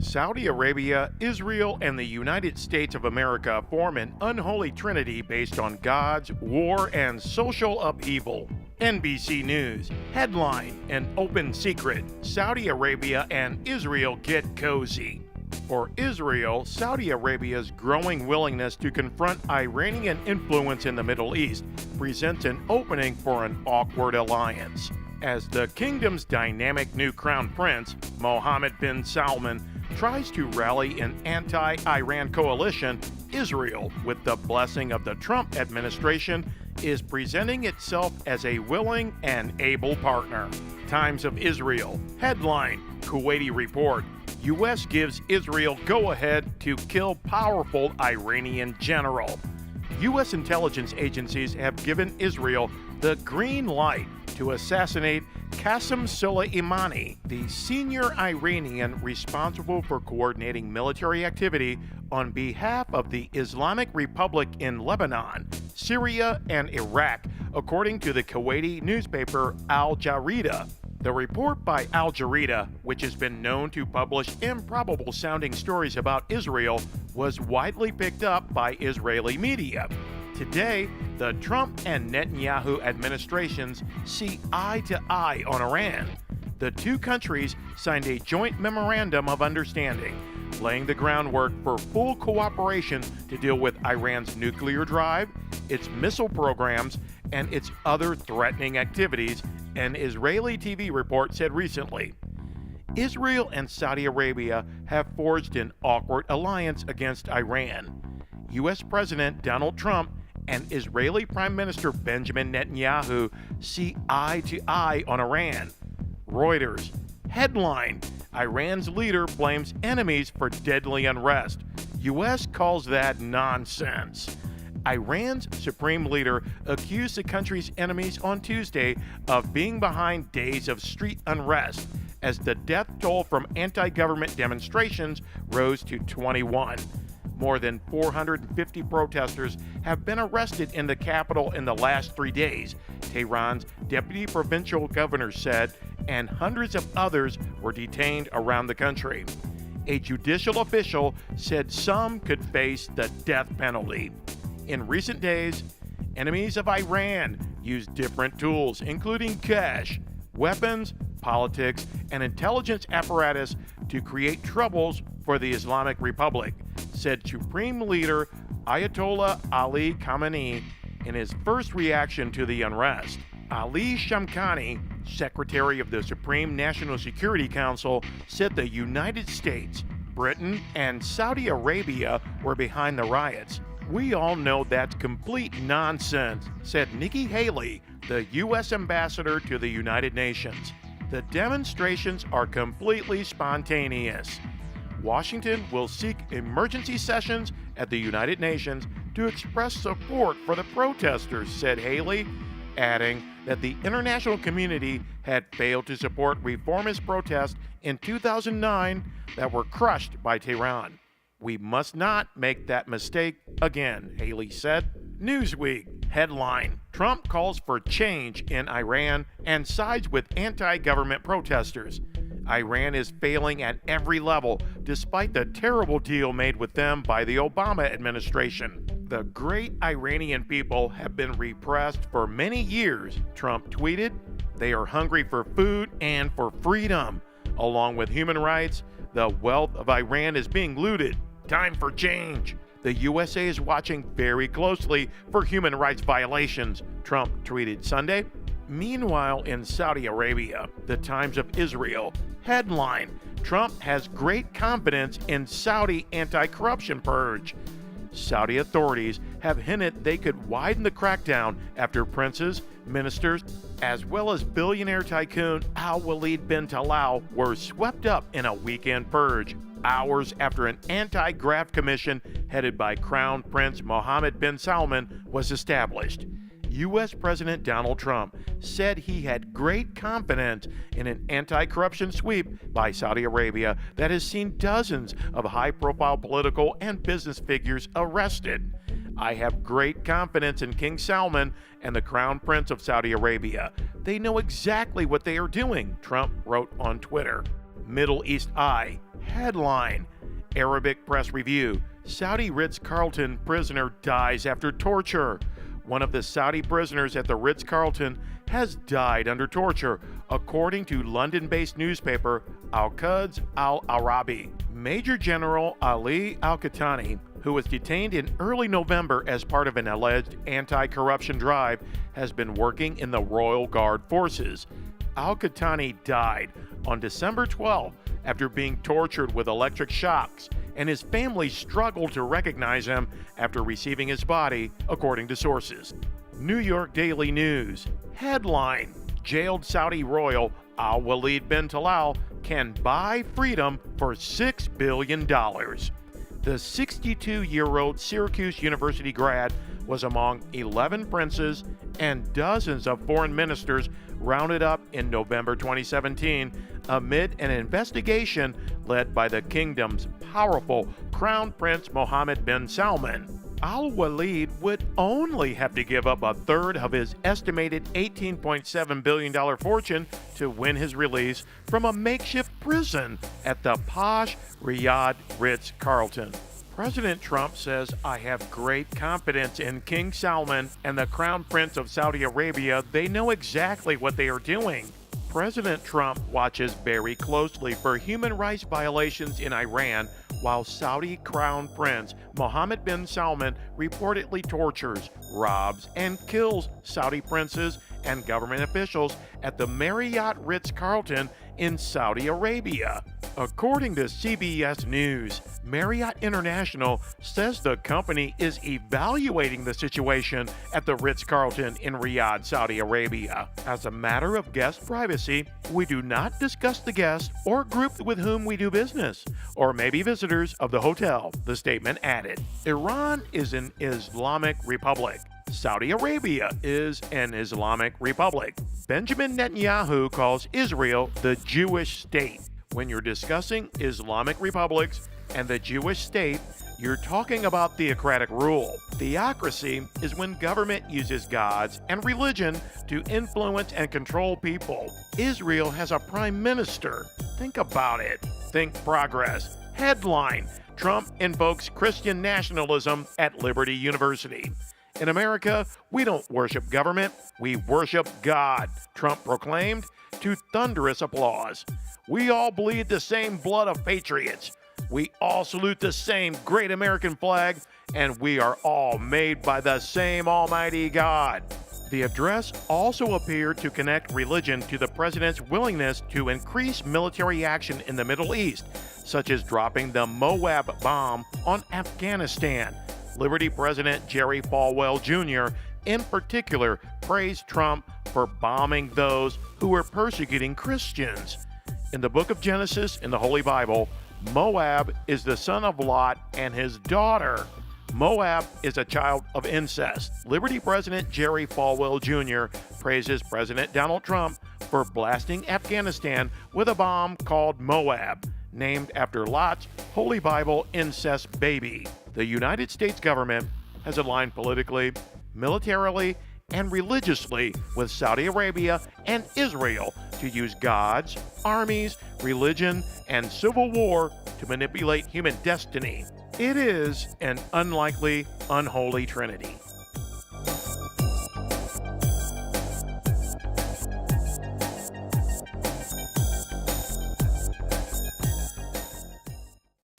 Saudi Arabia, Israel, and the United States of America form an unholy trinity based on God's war and social upheaval. NBC News headline: An open secret. Saudi Arabia and Israel get cozy. For Israel, Saudi Arabia's growing willingness to confront Iranian influence in the Middle East presents an opening for an awkward alliance. As the kingdom's dynamic new crown prince, Mohammed bin Salman, tries to rally an anti-Iran coalition, Israel, with the blessing of the Trump administration, is presenting itself as a willing and able partner. Times of Israel headline: Kuwaiti report. U.S. gives Israel go-ahead to kill powerful Iranian general. U.S. intelligence agencies have given Israel the green light to assassinate Qasem Soleimani, the senior Iranian responsible for coordinating military activity on behalf of the Islamic Republic in Lebanon, Syria, and Iraq, according to the Kuwaiti newspaper Al Jazeera. The report by Al Jazeera, which has been known to publish improbable-sounding stories about Israel, was widely picked up by Israeli media. Today, the Trump and Netanyahu administrations see eye to eye on Iran. The two countries signed a joint memorandum of understanding, laying the groundwork for full cooperation to deal with Iran's nuclear drive, its missile programs, and its other threatening activities, an Israeli TV report said recently. Israel and Saudi Arabia have forged an awkward alliance against Iran. U.S. President Donald Trump and Israeli Prime Minister Benjamin Netanyahu see eye to eye on Iran. Reuters headline: Iran's leader blames enemies for deadly unrest. U.S. calls that nonsense. Iran's supreme leader accused the country's enemies on Tuesday of being behind days of street unrest as the death toll from anti-government demonstrations rose to 21. More than 450 protesters have been arrested in the capital in the last 3 days, Tehran's deputy provincial governor said, and hundreds of others were detained around the country. A judicial official said some could face the death penalty. In recent days, enemies of Iran used different tools, including cash, weapons, politics, and intelligence apparatus to create troubles for the Islamic Republic, said Supreme Leader Ayatollah Ali Khamenei in his first reaction to the unrest. Ali Shamkhani, Secretary of the Supreme National Security Council, said the United States, Britain, and Saudi Arabia were behind the riots. "We all know that's complete nonsense," said Nikki Haley, the U.S. ambassador to the United Nations. "The demonstrations are completely spontaneous." Washington will seek emergency sessions at the United Nations to express support for the protesters, said Haley, adding that the international community had failed to support reformist protests in 2009 that were crushed by Tehran. "We must not make that mistake again," Haley said. Newsweek headline: Trump calls for change in Iran and sides with anti-government protesters. Iran is failing at every level, despite the terrible deal made with them by the Obama administration. "The great Iranian people have been repressed for many years," Trump tweeted. "They are hungry for food and for freedom. Along with human rights, the wealth of Iran is being looted. Time for change. The USA is watching very closely for human rights violations," Trump tweeted Sunday. Meanwhile, in Saudi Arabia, the Times of Israel headline: Trump has great confidence in Saudi anti-corruption purge. Saudi authorities have hinted they could widen the crackdown after princes, ministers, as well as billionaire tycoon Al-Walid bin Talal were swept up in a weekend purge, hours after an anti-graft commission headed by Crown Prince Mohammed bin Salman was established. U.S. President Donald Trump said he had great confidence in an anti-corruption sweep by Saudi Arabia that has seen dozens of high-profile political and business figures arrested. "I have great confidence in King Salman and the Crown Prince of Saudi Arabia. They know exactly what they are doing," Trump wrote on Twitter. Middle East Eye. Headline: Arabic Press Review. Saudi Ritz-Carlton prisoner dies after torture. One of the Saudi prisoners at the Ritz-Carlton has died under torture, according to London-based newspaper Al-Quds Al-Arabi. Major General Ali Al-Qahtani, who was detained in early November as part of an alleged anti-corruption drive, has been working in the Royal Guard forces. Al-Qahtani died on December 12 after being tortured with electric shocks, and his family struggled to recognize him after receiving his body, according to sources. New York Daily News. Headline: Jailed Saudi royal Al-Walid bin Talal can buy freedom for $6 billion. The 62-year-old Syracuse University grad was among 11 princes and dozens of foreign ministers rounded up in November 2017 amid an investigation led by the kingdom's powerful Crown Prince Mohammed bin Salman. Al-Walid would only have to give up a third of his estimated $18.7 billion fortune to win his release from a makeshift prison at the posh Riyadh Ritz-Carlton. President Trump says, "I have great confidence in King Salman and the Crown Prince of Saudi Arabia. They know exactly what they are doing." President Trump watches very closely for human rights violations in Iran, while Saudi Crown Prince Mohammed bin Salman reportedly tortures, robs, and kills Saudi princes and government officials at the Marriott Ritz-Carlton in Saudi Arabia. According to CBS News, Marriott International says the company is evaluating the situation at the Ritz-Carlton in Riyadh, Saudi Arabia. As a matter of guest privacy, we do not discuss the guests or group with whom we do business, or maybe visitors of the hotel, the statement added. Iran is an Islamic republic. Saudi Arabia is an Islamic republic. Benjamin Netanyahu calls Israel the Jewish state. When you're discussing Islamic republics and the Jewish state, you're talking about theocratic rule. Theocracy is when government uses gods and religion to influence and control people. Israel has a prime minister. Think about it. Think progress. Headline: Trump invokes Christian nationalism at Liberty University. In America, we don't worship government, we worship God, Trump proclaimed to thunderous applause. We all bleed the same blood of patriots. We all salute the same great American flag, and we are all made by the same Almighty God. The address also appeared to connect religion to the president's willingness to increase military action in the Middle East, such as dropping the Moab bomb on Afghanistan. Liberty President Jerry Falwell Jr. in particular praised Trump for bombing those who were persecuting Christians. In the book of Genesis in the Holy Bible, Moab is the son of Lot and his daughter. Moab is a child of incest. Liberty President Jerry Falwell Jr. praises President Donald Trump for blasting Afghanistan with a bomb called Moab, named after Lot's Holy Bible incest baby. The United States government has aligned politically, militarily, and religiously with Saudi Arabia and Israel to use gods, armies, religion, and civil war to manipulate human destiny. It is an unlikely, unholy trinity.